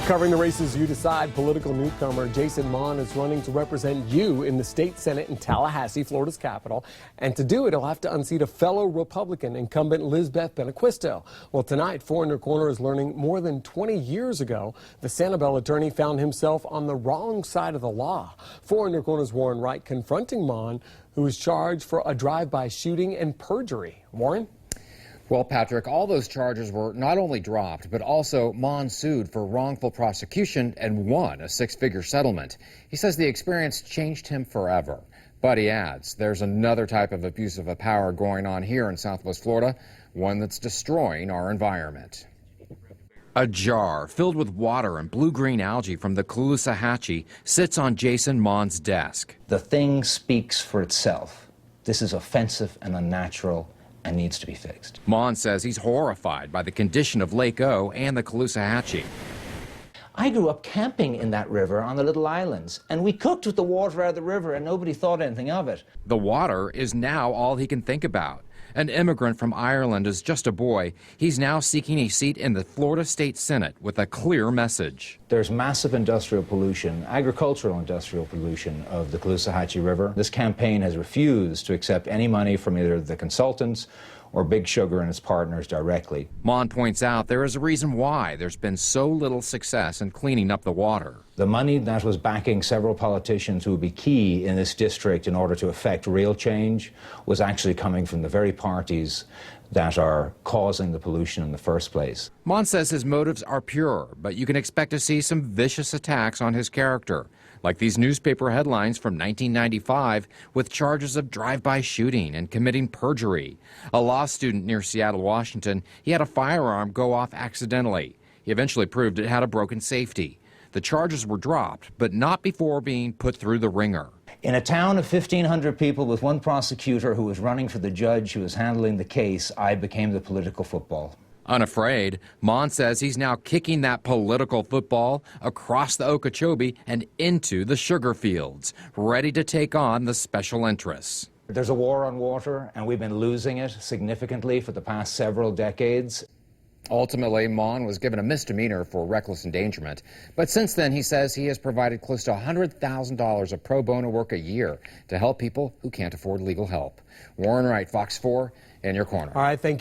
Covering the races you decide, political newcomer Jason Maughn is running to represent you in the state Senate in Tallahassee, Florida's capital. And to do it, he'll have to unseat a fellow Republican, incumbent Lizbeth Benaquisto. Well, tonight, Four in Your Corner is learning more than 20 years ago, the Sanibel attorney found himself on the wrong side of the law. Four in Your Corner's Warren Wright confronting Maughn, who is charged for a drive-by shooting and perjury. Warren? Well, Patrick, all those charges were not only dropped, but also Maughn sued for wrongful prosecution and won a six-figure settlement. He says the experience changed him forever. But he adds there's another type of abuse of power going on here in Southwest Florida, one that's destroying our environment. A jar filled with water and blue-green algae from the Tallahassee sits on Jason Maughn's desk. The thing speaks for itself. This is offensive and unnatural and needs to be fixed. Maughn says he's horrified by the condition of Lake O and the Tallahassee. I grew up camping in that river on the little islands, and we cooked with the water out of the river, and nobody thought anything of it. The water is now all he can think about. An immigrant from Ireland is just a boy. He's now seeking a seat in the Florida State Senate with a clear message. There's massive industrial pollution, agricultural industrial pollution of the Tallahassee River. This campaign has refused to accept any money from either the consultants or Big Sugar and its partners directly. Maughn points out there is a reason why there's been so little success in cleaning up the water. The money that was backing several politicians who would be key in this district in order to effect real change was actually coming from the very parties that are causing the pollution in the first place. Maughn says his motives are pure, but you can expect to see some vicious attacks on his character, like these newspaper headlines from 1995 with charges of drive-by shooting and committing perjury. A law student near Seattle, Washington, he had a firearm go off accidentally. He eventually proved it had a broken safety. The charges were dropped, but not before being put through the ringer. In a town of 1,500 people with one prosecutor who was running for the judge who was handling the case, I became the political football. Unafraid, Maughn says he's now kicking that political football across the Okeechobee and into the sugar fields, ready to take on the special interests. There's a war on water, and we've been losing it significantly for the past several decades. Ultimately, Maughn was given a misdemeanor for reckless endangerment. But since then, he says he has provided close to $100,000 of pro bono work a year to help people who can't afford legal help. Warren Wright, Fox 4, in your corner. All right, thank you.